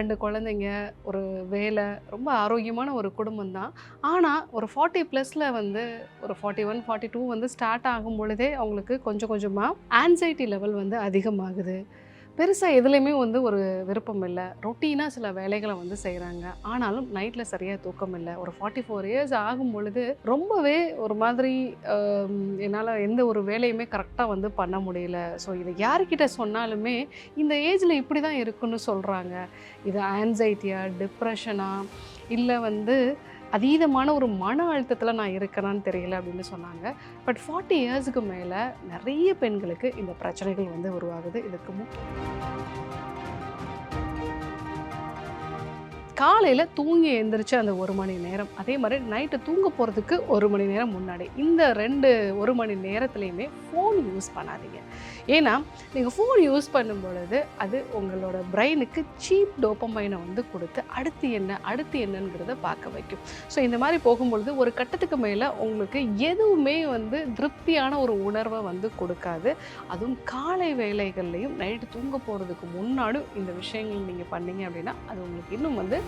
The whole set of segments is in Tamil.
2 குழந்தைங்க, ஒரு வேலை, ரொம்ப ஆரோக்கியமான ஒரு குடும்பம் தான். ஆனா, ஒரு 40 ப்ளஸ்ல வந்து ஒரு 41, 42 வந்து ஸ்டார்ட் ஆகும் பொழுதே அவங்களுக்கு கொஞ்சம் கொஞ்சமா ஆங்சைட்டி லெவல் வந்து அதிகமாகுது. பெருசா எதுலயுமே வந்து ஒரு விருப்பம் இல்ல. ரொட்டீனா சில வேலைகள வந்து செய்றாங்க. ஆனாலும் நைட்ல சரியா தூக்கம் இல்ல. ஒரு 44 இயர்ஸ் ஆகும் பொழுது ரொம்பவே ஒரு மாதிரி அ என்னால எந்த ஒரு வேலையுமே கரெக்ட்டா வந்து பண்ண முடியல. ஸோ இத யார்கிட்ட சொன்னாலுமே, இந்த ஏஜ்ல இப்படி தான் இருக்குன்னு சொல்றாங்க. இது ஆங்சைட்டியா, டிப்ரஷனா, இல்ல வந்து அதீதமான ஒரு மன அழுத்தத்தில நான் இருக்கேனான்னு தெரியல அப்படின்னு சொன்னாங்க. பட் 40 இயர்ஸ்க்கு மேல நெறைய பெண்களுக்கு இந்த பிரச்சனைகள் வந்து உருவாகுது. இதுக்கு காலையில தூங்கி எந்திரிச்சு அந்த 1 மணி நேரம், அதே மாரி நைட்டு தூங்க போறதுக்கு 1 மணி நேரம் முன்னாடி. இந்த 1 மணி நேரத்திலயுமே ஃபோன் யூஸ் பண்ணாதீங்க. ஏன்னா, நீங்க ஃபோன் யூஸ் பண்ணும்பொழுது, அது உங்களோட பிரெயினுக்கு சீப் டோப்பமைன வந்து குடுத்து, அடுத்து என்ன, அடுத்து என்னங்கிறத பார்க்க வைக்கும். ஸோ இந்த மாரி போகும்பொழுது, ஒரு கட்டத்துக்கு மேல உங்களுக்கு எதுவுமே வந்து திருப்தியான ஒரு உணர்வ வந்து கொடுக்காது. அதுவும் காலை வேளைகள்லயும், நைட்டு தூங்க போறதுக்கு முன்னாடி இந்த விஷயங்கள் நீங்க பண்ணீங்க அப்படின்னா, அது உங்களுக்கு இன்னும் வந்து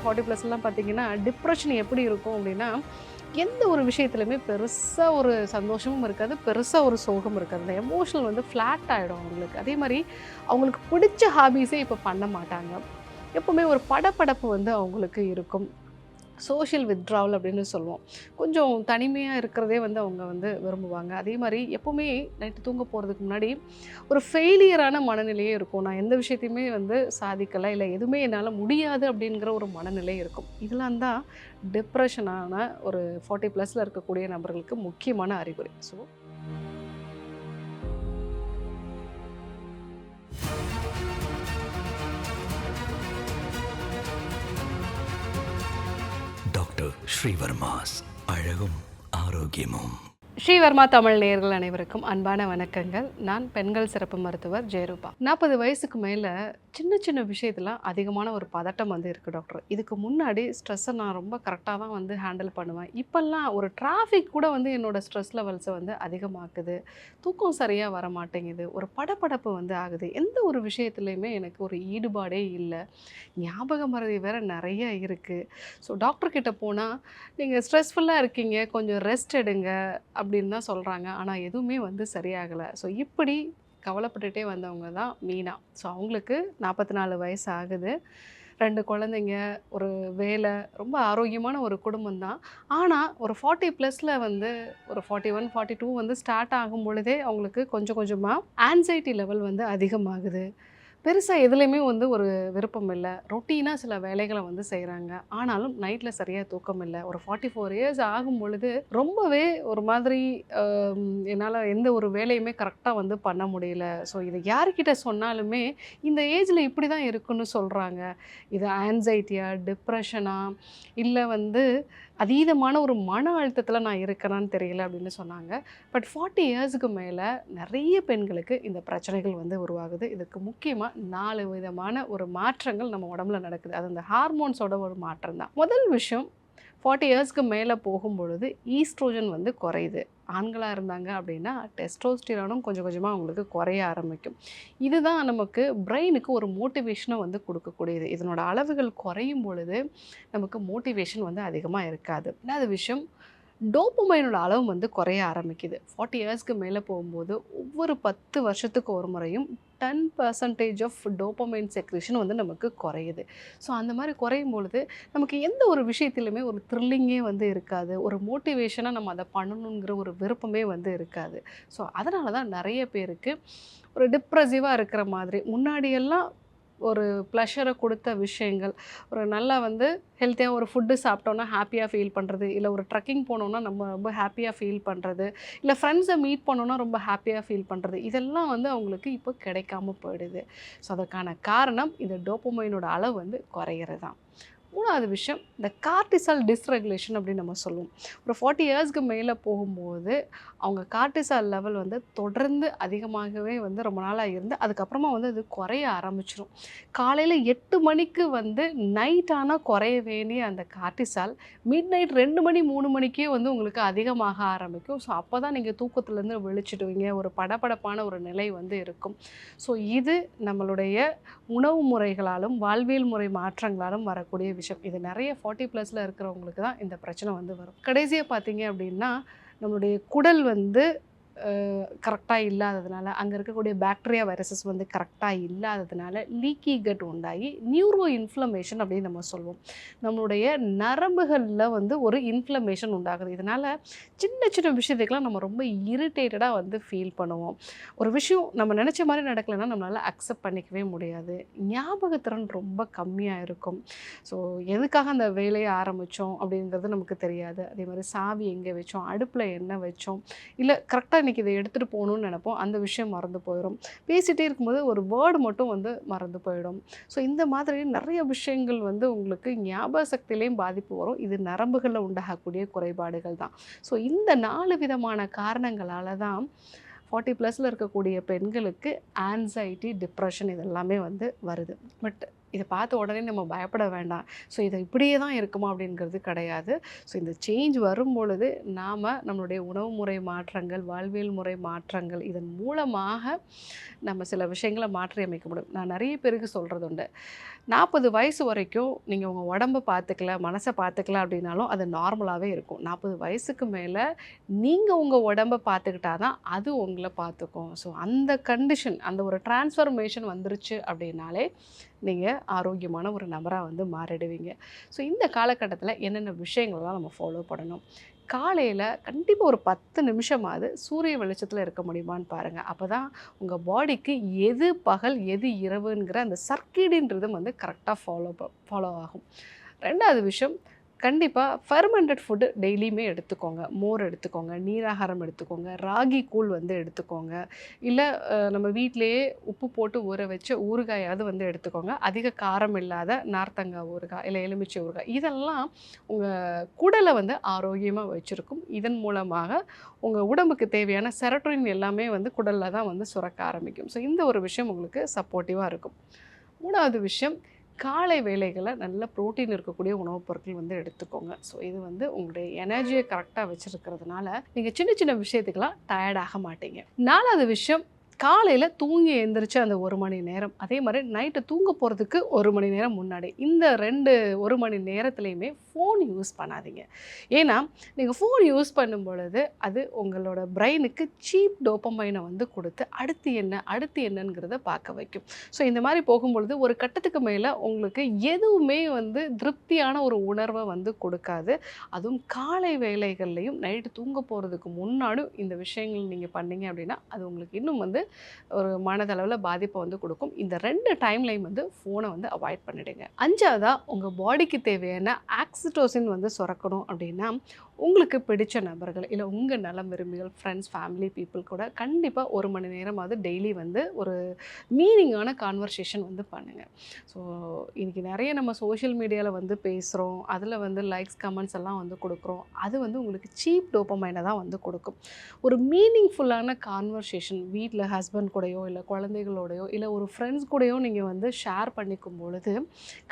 40 ப்ளஸ்லாம் பார்த்தீங்கன்னா, டிப்ரஷன் எப்படி இருக்கும் அப்படின்னா, எந்த ஒரு விஷயத்துலயுமே பெருசா ஒரு சந்தோஷமும் இருக்காது, பெருசா ஒரு சோகமும் இருக்காது. அந்த எமோஷனல் வந்து ஃப்ளாட் ஆயிடும் அவங்களுக்கு. அதே மாரி அவங்களுக்கு பிடிச்ச ஹாபீஸே இப்ப பண்ண மாட்டாங்க. எப்பவுமே ஒரு படபடப்பு வந்து அவங்களுக்கு இருக்கும். சோஷியல் வித்ட்ராவல் அப்படின்னு சொல்லுவோம். கொஞ்சம் தனிமையா இருக்கிறதே வந்து அவங்க வந்து விரும்புவாங்க. அதே மாரி எப்பவுமே நைட்டு தூங்க போறதுக்கு முன்னாடி ஒரு ஃபெயிலியரான மனநிலையே இருக்கும். நான் எந்த விஷயத்தையுமே வந்து சாதிக்கல, இல்ல எதுவுமே என்னால முடியாது அப்படிங்கிற ஒரு மனநிலை இருக்கும். இதெல்லாம் தான் டிப்ரஷனான ஒரு 40 ப்ளஸ்ல இருக்கக்கூடிய நபர்களுக்கு முக்கியமான அறிகுறி. ஸோ டாக்டர் ஸ்ரீவர்மாஸ் அழகும் ஆரோக்கியமும். ஸ்ரீவர்மா தமிழ் நேயர்கள் அனைவருக்கும் அன்பான வணக்கங்கள். நான் பெண்கள் சிறப்பு மருத்துவர் ஜெயரூபா. 40 வயசுக்கு மேல சின்ன சின்ன விஷயத்துல அதிகமான ஒரு பதட்டம் வந்து இருக்கு டாக்டர். இதுக்கு முன்னாடி ஸ்ட்ரெஸ்ஸை நான் ரொம்ப கரெக்டாக தான் வந்து ஹேண்டில் பண்ணுவேன். இப்போல்லாம் ஒரு டிராஃபிக் கூட வந்து என்னோட ஸ்ட்ரெஸ் லெவல்ஸை வந்து அதிகமாக்குது. தூக்கம் சரியாக வர மாட்டேங்குது. ஒரு படபடப்பு வந்து ஆகுது. எந்த ஒரு விஷயத்துலையுமே எனக்கு ஒரு ஈடுபாடே இல்லை. ஞாபக மறதி வேற நிறைய இருக்குது. ஸோ டாக்டர் கிட்ட போனால் நீங்கள் ஸ்ட்ரெஸ்ஃபுல்லாக இருக்கீங்க, கொஞ்சம் ரெஸ்ட் எடுங்க அப்படின்னு தான் சொல்கிறாங்க. ஆனால் எதுவுமே வந்து சரியாகலை. ஸோ இப்படி கவலைப்பட்டுட்டே வந்தவங்க தான் மீனா. ஸோ அவங்களுக்கு 44 வயசு ஆகுது. 2 குழந்தைங்க, ஒரு வேலை, ரொம்ப ஆரோக்கியமான ஒரு குடும்பம் தான். ஆனால் ஒரு 40 ப்ளஸில் வந்து ஒரு 41, 42 வந்து ஸ்டார்ட் ஆகும் பொழுதே அவங்களுக்கு கொஞ்சம் கொஞ்சமாக ஆங்சைட்டி லெவல் வந்து அதிகமாகுது. பெருசா எதுலயுமே வந்து ஒரு விருப்பம் இல்ல. ரொட்டீனா சில வேலைகள வந்து செய்றாங்க. ஆனாலும் நைட்ல சரியா தூக்கம் இல்ல. ஒரு 44 இயர்ஸ் ஆகும் பொழுது ரொம்பவே ஒரு மாதிரி அ என்னால எந்த ஒரு வேலையுமே கரெக்ட்டா வந்து பண்ண முடியல. ஸோ இத யார்கிட்ட சொன்னாலுமே, இந்த ஏஜ்ல இப்படி தான் இருக்குன்னு சொல்றாங்க. இது ஆங்சைட்டியா, டிப்ரஷனா, இல்ல வந்து அதீதமான ஒரு மன அழுத்தத்தில நான் இருக்கேனான்னு தெரியல அப்படின்னு சொன்னாங்க. பட் 40 இயர்ஸ்க்கு மேல நெறைய பெண்களுக்கு இந்த பிரச்சனைகள் வந்து உருவாகுது. இதுக்கு முக்கியமா 4 விதமான ஒரு மாற்றங்கள் நம்ம உடம்புல நடக்குது. அது அந்த ஹார்மோன்ஸோட ஒரு மாற்றம் தான். முதல் விஷயம் 40 இயர்ஸ்க்கு மேல போகும்பொழுது ஈஸ்ட்ரோஜன் வந்து குறையுது. ஆண்களா இருந்தாங்க அப்படின்னா, டெஸ்டோஸ்டிரானும் கொஞ்சம் கொஞ்சமா அவங்களுக்கு குறைய ஆரம்பிக்கும். இதுதான் நமக்கு பிரெயினுக்கு ஒரு மோட்டிவேஷன வந்து குடுக்கக்கூடியது. இதனோட அளவுகள் குறையும் பொழுது, நமக்கு மோட்டிவேஷன் வந்து அதிகமா இருக்காது. 2வது விஷயம், டோப்பமைனோட அளவு வந்து குறைய ஆரம்பிக்குது. 40 இயர்ஸ்க்கு மேல போகும்போது, ஒவ்வொரு 10 வருஷத்துக்கு ஒரு முறையும் 10% ஆஃப் டோப்பமைன் செக்ரீஷன் வந்து நமக்கு குறையுது. ஸோ அந்த மாரி குறையும் பொழுது, நமக்கு எந்த ஒரு விஷயத்திலுமே ஒரு த்ரில்லிங்கே வந்து இருக்காது. ஒரு மோட்டிவேஷனா நம்ம அத பண்ணணுங்கிற ஒரு விருப்பமே வந்து இருக்காது. ஸோ அதனால தான் நெறைய பேருக்கு ஒரு டிப்ரசிவா இருக்கிற மாதிரி, முன்னாடியெல்லாம் ஒரு ப்ளஷர குடுத்த விஷயங்கள், ஒரு நல்லா வந்து ஹெல்த்தியா ஒரு ஃபுட்டு சாப்பிட்டோம்னா ஹேப்பியா ஃபீல் பண்றது, இல்ல ஒரு ட்ரெக்கிங் போனோம்னா நம்ம ரொம்ப ஹேப்பியா ஃபீல் பண்றது, இல்ல ஃப்ரெண்ட்ஸ மீட் பண்ணோம்னா ரொம்ப ஹேப்பியா ஃபீல் பண்றது, இதெல்லாம் வந்து அவங்களுக்கு இப்போ கிடைக்காம போயிடுது. ஸோ அதற்கான காரணம் இந்த டோப்பமைனோட அளவு வந்து குறையிறது தான். மூணாவது விஷயம் இந்த கார்டிசால் டிஸ்ரெகுலேஷன் அப்படின்னு நம்ம சொல்லுவோம். ஒரு 40 இயர்ஸ்க்கு மேலே போகும்போது அவங்க கார்டிசால் லெவல் வந்து தொடர்ந்து அதிகமாகவே வந்து ரொம்ப நாளாக இருந்து அதுக்கப்புறமா வந்து அது குறைய ஆரம்பிச்சிடும். காலையில் 8 மணிக்கு வந்து நைட் ஆனால் குறைய வேண்டிய அந்த கார்டிசால் மிட் நைட் 2 மணி 3 மணிக்கே வந்து உங்களுக்கு அதிகமாக ஆரம்பிக்கும். ஸோ அப்போ தான் நீங்கள் தூக்கத்துலேருந்து விழிச்சிடுவீங்க. ஒரு படபடப்பான ஒரு நிலை வந்து இருக்கும். ஸோ இது நம்மளுடைய உணவு முறைகளாலும் வாழ்வியல் முறை மாற்றங்களாலும் வரக்கூடிய விஷயம். இது நிறைய 40 ப்ளஸில் இருக்கிறவங்களுக்கு தான் இந்த பிரச்சனை வந்து வரும். கடைசியாக பார்த்தீங்க அப்படின்னா நம்மளுடைய குடல் வந்து கரெக்டாக இல்லாததுனால அங்கே இருக்கக்கூடிய பாக்டீரியா வைரஸஸ் வந்து கரெக்டாக இல்லாததுனால லீக்கி கட் உண்டாகி நியூரோ இன்ஃப்ளமேஷன் அப்படின்னு நம்ம சொல்லுவோம். நம்மளுடைய நரம்புகளில் வந்து ஒரு இன்ஃப்ளமேஷன் உண்டாகுது. இதனால் சின்ன சின்ன விஷயத்துக்கெலாம் நம்ம ரொம்ப இரிட்டேட்டடாக வந்து ஃபீல் பண்ணுவோம். ஒரு விஷயம் நம்ம நினச்ச மாதிரி நடக்கலைன்னா நம்மளால் அக்செப்ட் பண்ணிக்கவே முடியாது. ஞாபகத்திறன் ரொம்ப கம்மியாக இருக்கும். ஸோ எதுக்காக அந்த வேலையை ஆரம்பித்தோம் அப்படிங்கிறது நமக்கு தெரியாது. அதே மாதிரி சாவி எங்கே வச்சோம், அடுப்பில் என்ன வச்சோம், இல்லை கரெக்டாக இன்றைக்கி இதை எடுத்துகிட்டு போகணுன்னு நினைப்போம். அந்த விஷயம் மறந்து போயிடும். பேசிகிட்டே இருக்கும்போது ஒரு வேர்டு மட்டும் வந்து மறந்து போயிடும். ஸோ இந்த மாதிரி நிறைய விஷயங்கள் வந்து உங்களுக்கு ஞாபக சக்தியிலையும் பாதிப்பு வரும். இது நரம்புகளில் உண்டாகக்கூடிய குறைபாடுகள் தான். ஸோ இந்த 4 விதமான காரணங்களால் தான் 40 ப்ளஸில் இருக்கக்கூடிய பெண்களுக்கு ஆன்சைட்டி, டிப்ரெஷன் இதெல்லாமே வந்து வருது. பட் இதை பார்த்த உடனே நம்ம பயப்பட வேண்டாம். ஸோ இது இப்படியே தான் இருக்குமா அப்படிங்கிறது கிடையாது. ஸோ இந்த சேஞ்ச் வரும்பொழுது நாம் நம்மளுடைய உணவு முறை மாற்றங்கள், வாழ்வியல் முறை மாற்றங்கள் இதன் மூலமாக நம்ம சில விஷயங்களை மாற்றி அமைக்க முடியும். நான் நிறைய பேருக்கு சொல்கிறது உண்டு. 40 வயசு வரைக்கும் நீங்கள் உங்கள் உடம்பை பார்த்துக்கல, மனசை பார்த்துக்கல அப்படின்னாலும் அது நார்மலாகவே இருக்கும். 40 வயசுக்கு மேலே நீங்கள் உங்கள் உடம்பை பார்த்துக்கிட்டா தான் அது உங்களை பார்த்துக்கும். ஸோ அந்த கண்டிஷன், அந்த ஒரு டிரான்ஸ்ஃபர்மேஷன் வந்துருச்சு அப்படின்னாலே நீங்கள் ஆரோக்கியமான ஒரு நபராக வந்து மாறிடுவீங்க. ஸோ இந்த காலகட்டத்தில் என்னென்ன விஷயங்கள்லாம் நம்ம ஃபாலோ பண்ணணும்? காலையில் கண்டிப்பாக ஒரு 10 நிமிஷமாவது சூரிய வெளிச்சத்தில் இருக்க முடியுமான்னு பாருங்கள். அப்போ தான் உங்கள் பாடிக்கு எது பகல் எது இரவுங்கிற அந்த சர்க்கீடின் ரிதம் வந்து கரெக்டாக ஃபாலோ ஆகும். 2வது விஷயம், கண்டிப்பாக ஃபெர்மெண்டட் ஃபுட்டு டெய்லியுமே எடுத்துக்கோங்க. மோர் எடுத்துக்கோங்க, நீராகாரம் எடுத்துக்கோங்க, ராகி கூழ் வந்து எடுத்துக்கோங்க. இல்லை நம்ம வீட்டிலையே உப்பு போட்டு ஊற வச்ச ஊறுகாயாவது வந்து எடுத்துக்கோங்க. அதிக காரம் இல்லாத நார்த்தங்காய் ஊறுகாய், இல்லை எலுமிச்சை ஊறுகாய். இதெல்லாம் உங்கள் குடலை வந்து ஆரோக்கியமாக வச்சுருக்கும். இதன் மூலமாக உங்கள் உடம்புக்கு தேவையான செரட்டோனின் எல்லாமே வந்து குடலில் தான் வந்து சுரக்க ஆரம்பிக்கும். ஸோ இந்த ஒரு விஷயம் உங்களுக்கு சப்போர்ட்டிவாக இருக்கும். 3வது விஷயம், காலை வேளைகளில் நல்ல புரோட்டீன் இருக்கக்கூடிய உணவுப் பொருட்கள் வந்து எடுத்துக்கோங்க. ஸோ இது வந்து உங்களுடைய எனர்ஜியை கரெக்டாக வச்சுருக்கிறதுனால நீங்கள் சின்ன சின்ன விஷயத்துக்கெல்லாம் டயர்ட் ஆக மாட்டீங்க. 4வது விஷயம், காலையில் தூங்கி எழுந்திரிச்சு அந்த 1 மணி நேரம், அதே மாதிரி நைட்டு தூங்க போகிறதுக்கு 1 மணி நேரம் முன்னாடி, இந்த 1 மணி நேரத்துலையுமே ஃபோன் யூஸ் பண்ணாதீங்க. ஏன்னா நீங்கள் ஃபோன் யூஸ் பண்ணும் பொழுது அது உங்களோட பிரெயினுக்கு சீப் டோப்பமைனை வந்து கொடுத்து அடுத்து என்னங்கிறத பார்க்க வைக்கும். ஸோ இந்த மாதிரி போகும்பொழுது ஒரு கட்டத்துக்கு மேலே உங்களுக்கு எதுவுமே வந்து திருப்தியான ஒரு உணர்வை வந்து கொடுக்காது. அதுவும் காலை வேளைகள்லையும் நைட்டு தூங்க போகிறதுக்கு முன்னாடியும் இந்த விஷயங்கள் நீங்கள் பண்ணீங்க அப்படின்னா அது உங்களுக்கு இன்னும் வந்து ஒரு மனதளவில் பாதிப்பை வந்து கொடுக்கும். இந்த 2 டைம்லையும் வந்து ஃபோனை வந்து அவாய்ட் பண்ணிடுங்க. 5வதா, உங்கள் பாடிக்கு தேவையான ஆக்சிடோசின் வந்து சுரக்கணும் அப்படின்னா உங்களுக்கு பிடிச்ச நபர்கள், இல்லை உங்கள் நலம் விரும்பிகள், ஃப்ரெண்ட்ஸ், ஃபேமிலி பீப்புள் கூட கண்டிப்பாக 1 மணி நேரமாவது டெய்லி வந்து ஒரு மீனிங்கான கான்வர்சேஷன் வந்து பண்ணுங்கள். ஸோ இன்றைக்கி நிறைய நம்ம சோஷியல் மீடியாவில் வந்து பேசுகிறோம், அதில் வந்து லைக்ஸ் கமெண்ட்ஸ் எல்லாம் வந்து கொடுக்குறோம். அது வந்து உங்களுக்கு சீப் டோப்பமைனை தான் வந்து கொடுக்கும். ஒரு மீனிங்ஃபுல்லான கான்வர்சேஷன் வீட்டில் ஹஸ்பண்ட் கூடயோ, இல்லை குழந்தைகளோடையோ, இல்லை ஒரு ஃப்ரெண்ட்ஸ் கூடயோ நீங்கள் வந்து ஷேர் பண்ணிக்கும் பொழுது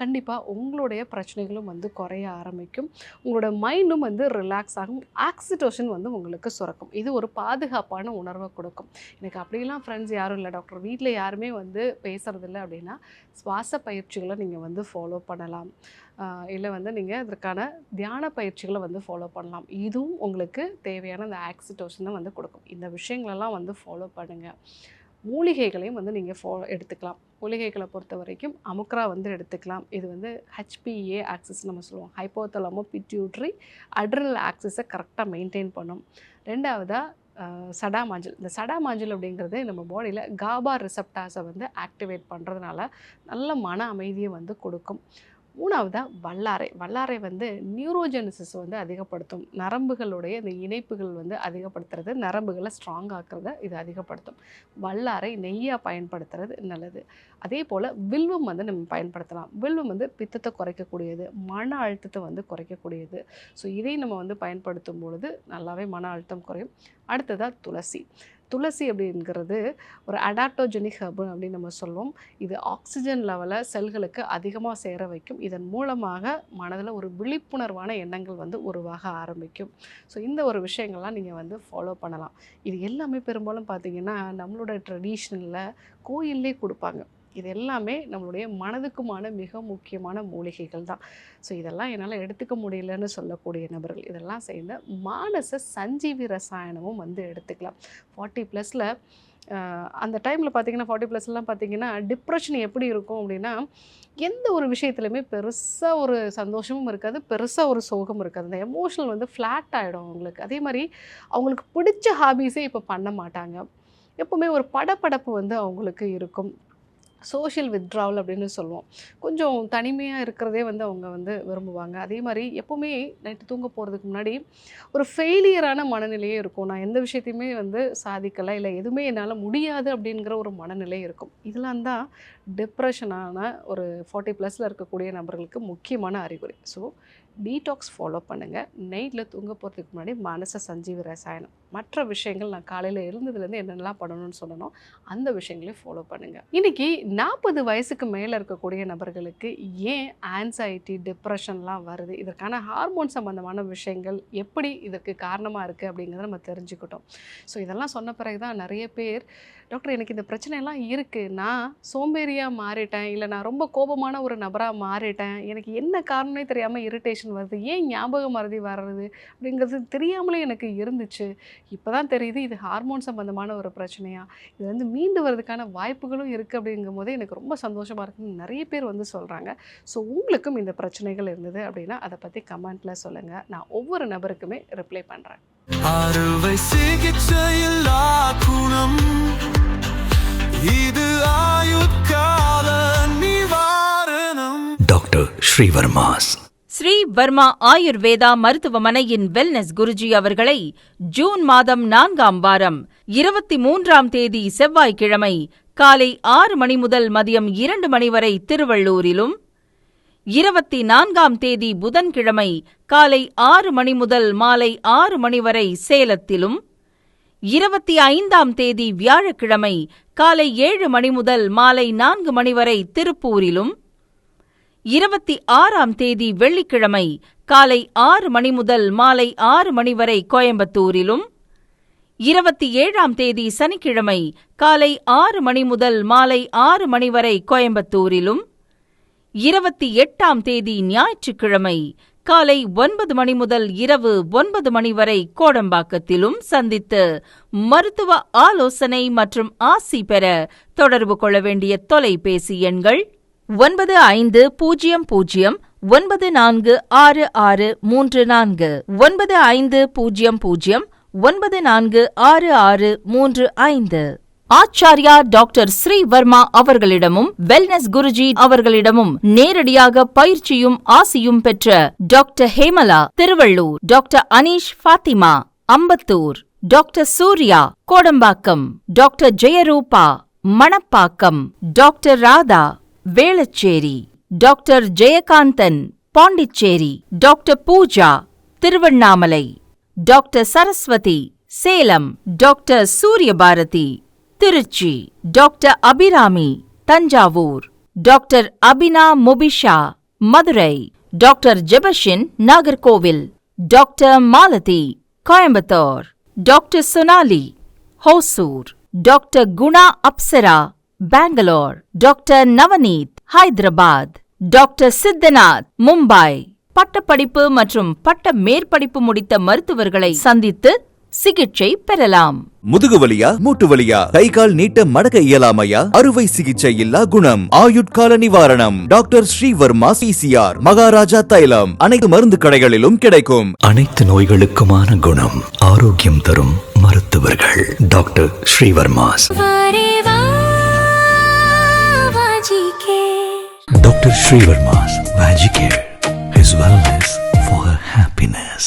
கண்டிப்பாக உங்களுடைய பிரச்சனைகளும் வந்து குறைய ஆரம்பிக்கும். உங்களோட மைண்டும் வந்து ரிலாக்ஸ் ஆகும். ஆக்சிடோசின் வந்து உங்களுக்கு சுரக்கும். இது ஒரு பாதுகாப்பான உணர்வை கொடுக்கும். எனக்கு அப்படிலாம் ஃப்ரெண்ட்ஸ் யாரும் இல்லை டாக்டர், வீட்டில் யாருமே வந்து பேசுகிறதில்ல அப்படின்னா சுவாச பயிற்சிகளை நீங்கள் வந்து ஃபாலோ பண்ணலாம். இல்லை வந்து நீங்கள் அதற்கான தியான பயிற்சிகளை வந்து ஃபாலோ பண்ணலாம். இதுவும் உங்களுக்கு தேவையான அந்த ஆக்சிடோசினை வந்து கொடுக்கும். இந்த விஷயங்களெல்லாம் வந்து ஃபாலோ பண்ணுங்கள். மூலிகைகளையும் வந்து நீங்கள் எடுத்துக்கலாம். மூலிகைகளை பொறுத்த வரைக்கும் அமுக்ரா வந்து எடுத்துக்கலாம். இது வந்து HPA ஆக்சிஸ் நம்ம சொல்லுவோம், ஹைப்போதலமோ பிட்யூட்ரி அட்ரினல் ஆக்சிஸை கரெக்டாக மெயின்டைன் பண்ணும். 2வதாக சடாமாஞ்சல். இந்த சடாமாஞ்சல் அப்படிங்கிறது நம்ம பாடியில் GABA ரிசெப்டார்ஸை வந்து ஆக்டிவேட் பண்ணுறதுனால நல்ல மன அமைதியை வந்து கொடுக்கும். 3வதா வல்லாரை வந்து நியூரோஜெனிசிஸ் வந்து அதிகப்படுத்தும். நரம்புகளுடைய இந்த இணைப்புகள் வந்து அதிகப்படுத்துறது, நரம்புகளை ஸ்ட்ராங் ஆக்குறத இது அதிகப்படுத்தும். வல்லாரை நெய்யாக பயன்படுத்துறது நல்லது. அதே போல் வில்வம் வந்து நம்ம பயன்படுத்தலாம். வில்வம் வந்து பித்தத்தை குறைக்கக்கூடியது, மன அழுத்தத்தை வந்து குறைக்கக்கூடியது. ஸோ இதை நம்ம வந்து பயன்படுத்தும் பொழுது நல்லாவே மன அழுத்தம் குறையும். அடுத்ததாக துளசி அப்படிங்கிறது ஒரு அடாப்டோஜெனிக் ஹெர்பு அப்படின்னு நம்ம சொல்லுவோம். இது ஆக்சிஜன் லெவலை செல்களுக்கு அதிகமாக சேர வைக்கும். இதன் மூலமாக மனதில் ஒரு விழிப்புணர்வான எண்ணங்கள் வந்து உருவாக ஆரம்பிக்கும். ஸோ இந்த ஒரு விஷயங்கள்லாம் நீங்கள் வந்து ஃபாலோ பண்ணலாம். இது எல்லாமே பெரும்பாலும் பார்த்திங்கன்னா நம்மளோட ட்ரெடிஷ்னலில் கோயிலே கொடுப்பாங்க. இது எல்லாமே நம்மளுடைய மனதுக்குமான மிக முக்கியமான மூலிகைகள் தான். ஸோ இதெல்லாம் என்னால் எடுத்துக்க முடியலன்னு சொல்லக்கூடிய நபர்கள் இதெல்லாம் சேர்ந்து மானச சஞ்சீவி ரசாயனமும் வந்து எடுத்துக்கலாம். 40+ல் அந்த டைமில் பார்த்திங்கன்னா 40+லாம் பார்த்திங்கன்னா டிப்ரெஷன் எப்படி இருக்கும் அப்படின்னா, எந்த ஒரு விஷயத்துலையுமே பெருசாக ஒரு சந்தோஷமும் இருக்காது, பெருசாக ஒரு சோகம் இருக்காது. அந்த எமோஷனல் வந்து ஃப்ளாட் ஆகிடும் அவங்களுக்கு. அதே மாதிரி அவங்களுக்கு பிடிச்ச ஹாபீஸே இப்போ பண்ண மாட்டாங்க. எப்போவுமே ஒரு படபடப்பு வந்து அவங்களுக்கு இருக்கும். சோஷியல் வித்ட்ராவல் அப்படின்னு சொல்லுவோம். கொஞ்சம் தனிமையாக இருக்கிறதே வந்து அவங்க வந்து விரும்புவாங்க. அதே மாதிரி எப்போவுமே நைட்டு தூங்க போகிறதுக்கு முன்னாடி ஒரு ஃபெயிலியரான மனநிலையே இருக்கும். நான் எந்த விஷயத்தையுமே வந்து சாதிக்கலை, இல்லை எதுவுமே என்னால் முடியாது அப்படிங்கிற ஒரு மனநிலை இருக்கும். இதெல்லாம் தான் டிப்ரெஷனான ஒரு 40+ல் இருக்கக்கூடிய நபர்களுக்கு முக்கியமான அறிகுறி. ஸோ டீடாக்ஸ் ஃபாலோ பண்ணுங்கள். நைட்டில் தூங்க போகிறதுக்கு முன்னாடி மானச சஞ்சீவி ரசாயனம், மற்ற விஷயங்கள் நான் காலையில் எழுந்ததுலேருந்து என்னென்னலாம் பண்ணணும்னு சொல்லணும் அந்த விஷயங்களையும் ஃபாலோ பண்ணுங்கள். இன்றைக்கி 40 வயசுக்கு மேலே இருக்கக்கூடிய நபர்களுக்கு ஏன் ஆன்சைட்டி, டிப்ரெஷன்லாம் வருது, இதற்கான ஹார்மோன் சம்மந்தமான விஷயங்கள் எப்படி இதற்கு காரணமாக இருக்குது அப்படிங்கிறத நம்ம தெரிஞ்சுக்கிட்டோம். ஸோ இதெல்லாம் சொன்ன பிறகு தான் நிறைய பேர், டாக்டர் எனக்கு இந்த பிரச்சனையெல்லாம் இருக்குது, நான் சோம்பேறியாக மாறிட்டேன், இல்லை நான் ரொம்ப கோபமான ஒரு நபராக மாறிட்டேன், எனக்கு என்ன காரணமே தெரியாமல் இரிட்டேஷன் வருது, ஏன் ஞாபக மறதி வர்றது அப்படிங்கிறது தெரியாமலே எனக்கு இருந்துச்சு, இப்போ தான் தெரியுது இது ஹார்மோன் சம்மந்தமான ஒரு பிரச்சனையா, இது வந்து மீண்டு வர்றதுக்கான வாய்ப்புகளும் இருக்குது அப்படிங்கும் போதே எனக்கு ரொம்ப சந்தோஷமாக இருக்குன்னு நிறைய பேர் வந்து சொல்கிறாங்க. ஸோ உங்களுக்கும் இந்த பிரச்சனைகள் இருந்தது அப்படின்னா அதை பற்றி கமெண்ட்டில் சொல்லுங்கள். நான் ஒவ்வொரு நபருக்குமே ரிப்ளை பண்ணுறேன். அறுவை சிகிச்சையில் குணம் இது ஆயுட்கால நிவாரணம். டாக்டர் ஸ்ரீவர்மாஸ். ஸ்ரீ வர்மா ஆயுர்வேதா மருத்துவமனையின் வெல்னஸ் குருஜி அவர்களை ஜூன் மாதம் 4ஆம் வாரம் 23ஆம் தேதி செவ்வாய்க்கிழமை காலை 6 மணி முதல் மதியம் 2 மணி வரை திருவள்ளூரிலும், 24ஆம் தேதி புதன்கிழமை காலை 6 மணி முதல் மாலை 6 மணி வரை சேலத்திலும், 25ஆம் தேதி வியாழக்கிழமை காலை 7 மணி முதல் மாலை 4 மணி வரை திருப்பூரிலும், 26ஆம் தேதி வெள்ளிக்கிழமை காலை 6 மணி முதல் மாலை 6 மணி வரை கோயம்புத்தூரிலும், 27ஆம் தேதி சனிக்கிழமை காலை 6 மணி முதல் மாலை 6 மணி வரை கோயம்புத்தூரிலும், 28ஆம் தேதி ஞாயிற்றுக்கிழமை காலை 9 மணி முதல் இரவு 9 மணி வரை கோடம்பாக்கத்திலும் சந்தித்து மருத்துவ ஆலோசனை மற்றும் ஆசி பெற தொடர்பு கொள்ள வேண்டிய தொலைபேசி எண்கள் 9500 946634 9500 946635. ஆச்சார்யா டாக்டர் ஸ்ரீவர்மா அவர்களிடமும் வெல்னஸ் குருஜி அவர்களிடமும் நேரடியாக பயிற்சியும் ஆசியும் பெற்ற doctor Hemala Tiruvallur, doctor Aneesh Fathima Ambattur, doctor Surya Kodambakkam, doctor Jayarupa Manapakkam, doctor Radha Velachery, doctor Jayakanthan Pondicherry, doctor Pooja Tiruvannamalai, doctor Saraswathi Salem, doctor Suryabharathi Trichy, doctor Abirami Thanjavur, doctor Abina Mubisha Madurai, doctor Jebashin Nagercoil, doctor Malathi Coimbatore, doctor Sonali Hosur, doctor Guna Apsara Bangalore, doctor Navneeth Hyderabad, doctor Siddhanath Mumbai. பட்டப்படிப்பு மற்றும் பட்ட மேற்படிப்பு முடித்த மருத்துவர்களை சந்தித்து சிகிச்சை பெறலாம். முதுகுவலியா, மூட்டு வலியா, கை கால் நீட்ட மடக்க இயலாமையா, அறுவை சிகிச்சை இல்லா குணம், ஆயுட்கால நிவாரணம். டாக்டர் ஸ்ரீவர்மா PCR, மகாராஜா தைலம் அனைத்து மருந்து கடைகளிலும் கிடைக்கும். அனைத்து நோய்களுக்குமான குணம், ஆரோக்கியம் தரும் மருத்துவர்கள் doctor Srivarma's. Doctor Srivarma's Magicare is wellness.